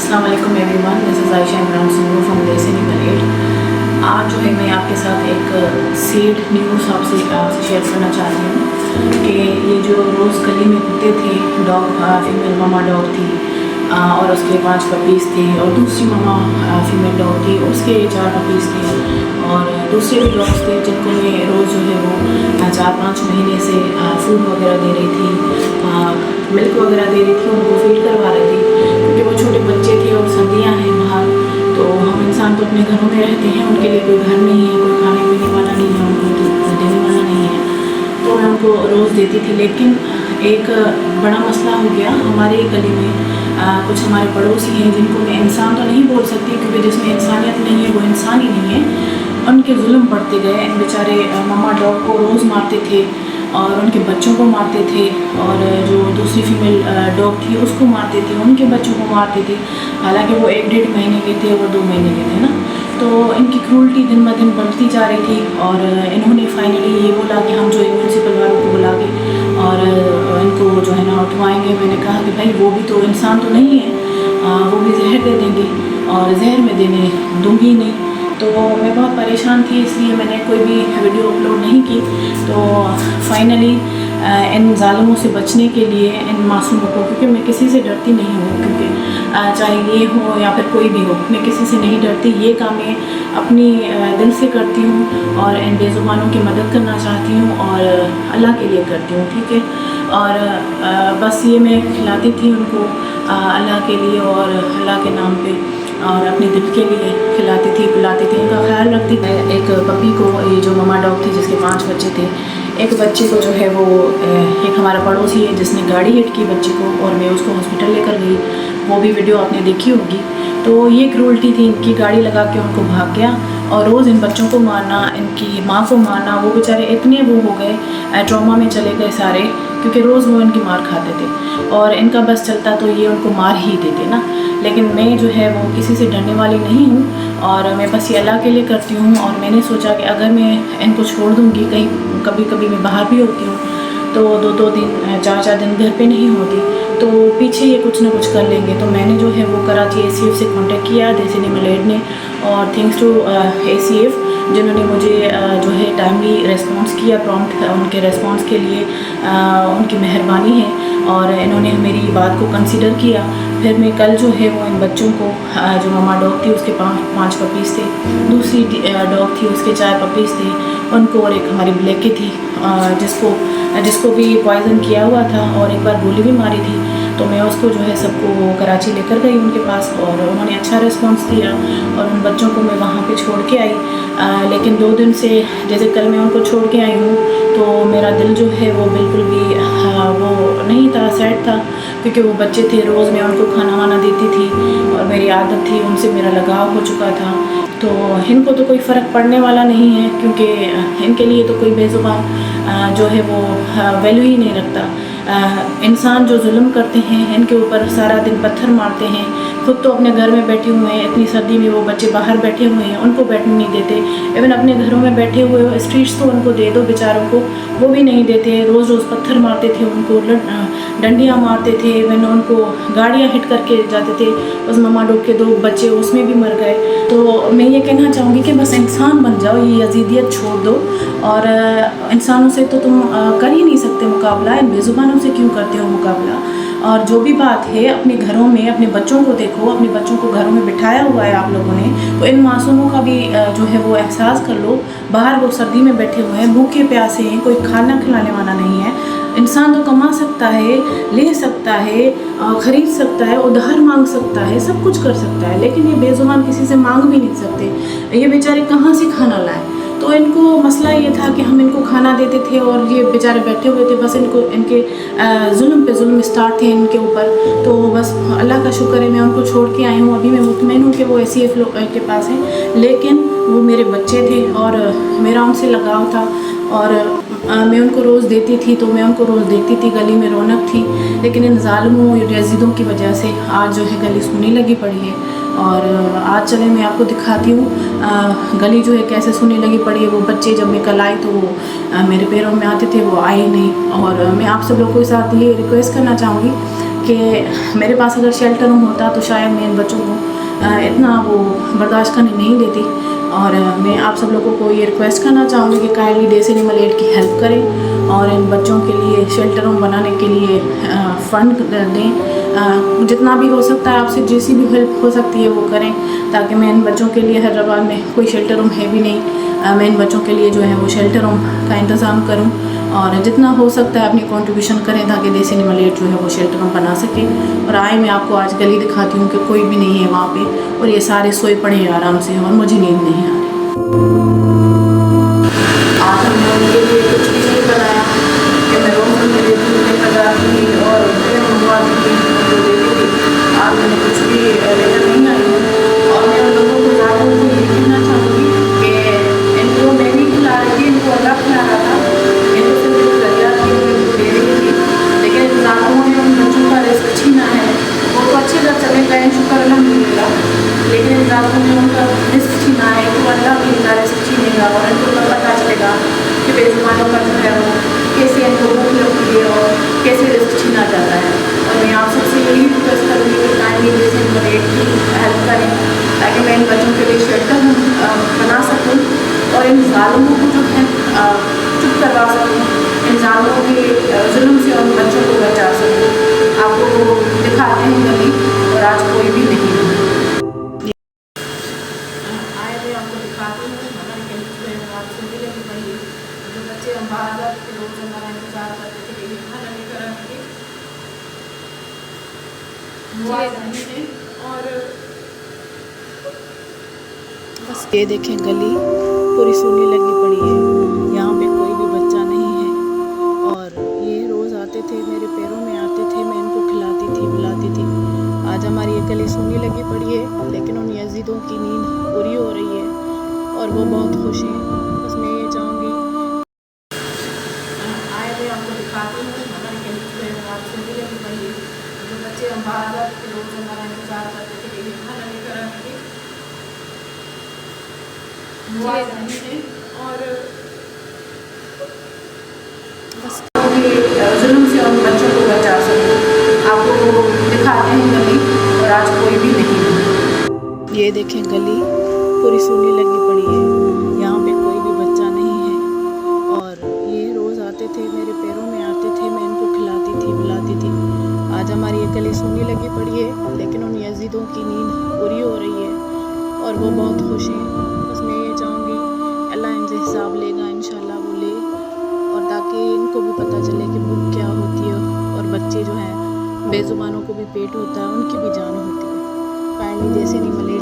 अस्सलाम वालेकुम everyone, this is Ayesha Imran Sungu from lesson मलेड। आज जो है मैं आपके साथ एक सैड न्यूज़ आपसे शेयर करना चाहती हूँ कि ये जो रोज़ गली में कुत्ते थे, डॉग फीमेल मामा डॉग थी और उसके 5 पपीज़ थे, और दूसरी मामा फीमेल डॉग थी, उसके 4 पपीज़ थे, और दूसरे भी डॉग्स थे जिनको मैं रोज़ जो है वो 4-5 महीने से फूड वगैरह दे रही थी, मिल्क वगैरह दे रही थी, उनको फीड करवा रही थी क्योंकि वो छोटे बच्चे थे और सर्दियाँ हैं बाहर। तो हम इंसान तो अपने घरों में रहते हैं, उनके लिए कोई घर नहीं है, कोई खाने पीने वाला नहीं है, उनको दूध देने वाला नहीं है, तो मैं उनको रोज़ देती थी। लेकिन एक बड़ा मसला हो गया हमारे गली में। कुछ हमारे पड़ोसी हैं जिनको मैं इंसान तो नहीं बोल सकती क्योंकि जिसमें इंसानियत नहीं है वो इंसान ही नहीं है, उनके जुल्म बढ़ते गए। इन बेचारे मामा डॉग को रोज़ मारते थे और उनके बच्चों को मारते थे, और जो दूसरी फीमेल डॉग थी उसको मारते थे, उनके बच्चों को मारते थे। हालांकि वो 1-1.5 महीने के थे, वो 2 महीने के थे ना। तो इनकी क्रूरटी दिन ब दिन बढ़ती जा रही थी, और इन्होंने फाइनली ये बोला कि हम जो म्यूनसिपल वालों को बुला के और इनको जो है ना उठवाएँगे। मैंने कहा कि भाई वो भी तो इंसान तो नहीं है, वो भी जहर दे देंगे, और जहर में देने दूँगी नहीं। तो मैं बहुत परेशान थी, इसलिए मैंने कोई भी वीडियो अपलोड नहीं की। तो फाइनली इन ज़ालिमों से बचने के लिए, इन मासूमों को, क्योंकि मैं किसी से डरती नहीं हूँ, क्योंकि चाहे ये हो या फिर कोई भी हो, मैं किसी से नहीं डरती। ये काम मैं अपनी दिल से करती हूँ और इन बेज़ुबानों की मदद करना चाहती हूँ और अल्लाह के लिए करती हूँ, ठीक है। और बस ये मैं खिलाती थी उनको अल्लाह के लिए और अल्लाह के नाम पे, और अपने दिल के लिए खिलाती थी, पिलाती थी, इनका ख्याल रखती थी। एक पपी को, ये जो मामा डॉग थी जिसके 5 बच्चे थे, एक बच्चे को जो है वो एक हमारा पड़ोसी है जिसने गाड़ी हिट की बच्चे को, और मैं उसको हॉस्पिटल लेकर गई। वो भी वीडियो आपने देखी होगी। तो ये क्रूरटी थी इनकी, गाड़ी लगा के उनको भाग गया, और रोज़ इन बच्चों को मारना, इनकी माँ को मारना। वो बेचारे इतने वो हो गए, ट्रॉमा में चले गए सारे, क्योंकि रोज़ वो इनकी मार खाते थे और इनका बस चलता तो ये उनको मार ही देते ना। लेकिन मैं जो है वो किसी से डरने वाली नहीं हूँ, और मैं बस ये अल्लाह के लिए करती हूँ। और मैंने सोचा कि अगर मैं इनको छोड़ दूँगी, कहीं कभी कभी मैं बाहर भी होती हूँ तो 2-2 दिन 4-4 दिन घर पे नहीं होती, तो पीछे ये कुछ ना कुछ कर लेंगे। तो मैंने जो है वो कराची ACF से कांटेक्ट किया, लेसन मलेड ने, और थैंक्स टू ACF जिन्होंने मुझे जो है टाइमली रिस्पांस किया, प्रॉम्प्ट उनके रिस्पांस के लिए उनकी मेहरबानी है, और इन्होंने मेरी बात को कंसीडर किया। फिर मैं कल जो है वो इन बच्चों को, जो मामा डॉग थी उसके 5 पपीज़ थे, दूसरी डॉग थी उसके 4 पपीज़ थे उनको, और एक हमारी ब्लैकी थी जिसको भी पॉइज़न किया हुआ था और एक बार गोली भी मारी थी। तो मैं उसको जो है सबको कराची लेकर गई उनके पास, और उन्होंने अच्छा रिस्पांस दिया, और उन बच्चों को मैं वहाँ पे छोड़ के आई। लेकिन 2 दिन से, जैसे कल मैं उनको छोड़ के आई हूँ, तो मेरा दिल जो है वो बिल्कुल भी वो नहीं था, सैड था, क्योंकि वो बच्चे थे, रोज़ मैं उनको खाना वाना देती थी और मेरी आदत थी, उनसे मेरा लगाव हो चुका था। तो इनको तो कोई फ़र्क पड़ने वाला नहीं है, क्योंकि इनके लिए तो कोई बेज़ुबान जो है वो वैल्यू ही नहीं रखता। इंसान जो जुल्म करते हैं, इनके ऊपर सारा दिन पत्थर मारते हैं, खुद तो अपने घर में बैठे हुए हैं, इतनी सर्दी में वो बच्चे बाहर बैठे हुए हैं, उनको बैठने नहीं देते। इवन अपने घरों में बैठे हुए हो, स्ट्रीट्स तो उनको दे दो बेचारों को, वो भी नहीं देते। रोज़ रोज़ पत्थर मारते थे उनको, डंडियाँ मारते थे, इवन उनको गाड़ियाँ हिट करके जाते थे। उस मामा डॉग के 2 बच्चे उसमें भी मर गए। तो मैं ये कहना चाहूँगी कि बस इंसान बन जाओ, ये यजीदियत छोड़ दो, और इंसानों से तो तुम कर ही नहीं सकते मुकाबला, इन बेज़ुबानों से क्यों करते हो मुकाबला। और जो भी बात है, अपने घरों में अपने बच्चों को देखो, अपने बच्चों को घरों में बिठाया हुआ है आप लोगों ने, तो इन मासूमों का भी जो है वो एहसास कर लो। बाहर वो सर्दी में बैठे हुए हैं, भूखे प्यासे हैं, कोई खाना खिलाने वाला नहीं है। इंसान तो कमा सकता है, ले सकता है, ख़रीद सकता है, उधार मांग सकता है, सब कुछ कर सकता है, लेकिन ये बेज़ुबान किसी से मांग भी नहीं सकते। ये बेचारे कहाँ से खाना लाएं। तो इनको मसला ये था कि हम इनको खाना देते थे और ये बेचारे बैठे हुए थे, बस इनके जुल्म पे जुल्म स्टार्ट थे इनके ऊपर। तो बस अल्लाह का शुक्र है मैं उनको छोड़ के आई हूँ। अभी मैं मुतमईन हूँ कि वो ACF के पास है, लेकिन वो मेरे बच्चे थे और मेरा उनसे लगाव था, और मैं उनको रोज़ देती थी, तो मैं उनको रोज़ देखती थी, गली में रौनक थी। लेकिन इन ज़ालिमों रज़ीदों की वजह से आज जो है गली सूनी लगी पड़ी है। और आज चले मैं आपको दिखाती हूँ गली जो है कैसे सूनी लगी पड़ी है। वो बच्चे जब मैं कल आई तो वो मेरे पैरों में आते थे, वो आए नहीं। और मैं आप सब लोगों के साथ ये रिक्वेस्ट करना चाहूँगी कि मेरे पास अगर शेल्टर रूम होता तो शायद मैं इन बच्चों को इतना वो बर्दाश्त करने नहीं देती। और मैं आप सब लोगों को ये रिक्वेस्ट करना चाहूँगी कि काइंडली देसी एनिमल एड की हेल्प करें और इन बच्चों के लिए शेल्टर रूम बनाने के लिए फ़ंड दें। जितना भी हो सकता है आपसे जैसी भी हेल्प हो सकती है वो करें, ताकि मैं इन बच्चों के लिए हैदराबाद में कोई शेल्टर रूम है भी नहीं, मैं इन बच्चों के लिए जो है वो शेल्टर रूम का इंतज़ाम करूं। और जितना हो सकता है अपनी कंट्रीब्यूशन करें ताकि देसी एनिमल एड जो है वो शेल्टर रूम बना सके। और आए मैं आपको आज गली दिखाती हूँ कि कोई भी नहीं है वहाँ पे और ये सारे सोए पड़े हैं आराम से और मुझे नींद नहीं आ रही। आज हमने उनके लिए कुछ भी नहीं बनाया कि मैं रोज़ उनके लिए दूध लगा दी और मंगवा दी जो देती थी। आज मैंने कुछ भी लेकर नहीं आई हूँ और मैं उन लोगों को ज़्यादा उनको ये कहना चाहूँगी कि इनको मैं नहीं खिला रही थी, इनको अल्लाह खिला रहा था। इनको सिर्फ एक जरिया थी, इनको दे रही थी, लेकिन इन ज़ालिमों ने उन बच्चों का रिस्क छीना है। वो तो अच्छी तरह चले गए शुक्र अल्हम्दुलिल्लाह, लेकिन इन ज़ालिमों ने उनका रिस्क छीना है। तो अल्लाह भी इनका रिस्क छीनेगा और इनको तब पता चलेगा कि बेजुबानों का जो है वो कैसे इनको भूख लगती है और कैसे रिस्क छीना जाता है। और मैं आप सबसे यही रिक्वेस्ट करूँगी कि काइंडली देसी एनिमल एड की हेल्प करें ताकि मैं इन बच्चों के लिए शेल्टर बना सकूँ और इन ज़ालिमों को जो है चुप करवा सकूँ, इन ज़ालिमों के जुल्म से उन बच्चों को बचा सकूँ। आपको वो दिखाते हैं गली और आज कोई भी नहीं है। आए हुए आपको दिखाते हैं हमारे गली जो है रात से भी लगी पड़ी है। जो बच्चे हम बाहर जाते थे रोज़ हमारा इंतज़ार करते थे कि ये खाना लेकर आएंगे, वो आज नहीं है। और बस ये देखें गली पूरी सूनी लगी पड़ी है, यहाँ पे कोई भी बच्चा नहीं है। और ये रोज़ आते थे मेरे पैरों में आते थे, मैं इनको खिलाती थी बुलाती थी। आज हमारी ये गली सूनी लगी पड़ी है, लेकिन उन यजीदों की नींद पूरी हो रही है और वो बहुत खुश हैं। बस मैं ये चाहूँगी आए हुए आपको दिखाते हैं हमारी गली जो है रात से भी लगी पड़ी है। जो बच्चे हम बाहर जाते थे रोज़ हमारा इंतज़ार करते थे कि ये खाना लेकर आएंगे, वो आज नहीं है। और बस जुल्म से उन बच्चों को बचा सकूँ। आपको वो दिखाते हैं गली और आज कोई भी नहीं है। ये देखें गली पूरी सूनी लगी पड़ी है, यहाँ पे कोई भी बच्चा नहीं है। और ये रोज़ आते थे मेरे पैरों में आते थे, मैं इनको खिलाती थी बुलाती थी। आज हमारी ये गली सूनी लगी पड़ी है, लेकिन उन यजीदों की नींद पूरी हो रही है और वो बहुत खुश हैं। बस मैं ये चाहूँगी अल्लाह इनसे हिसाब लेगा, इंशाल्लाह वो ले, और ताकि इनको भी पता चले कि भूख क्या होती है। और बच्चे जो हैं बेजुबानों को भी पेट होता है, उनकी भी जान होती है। काइंडली देसी एनिमल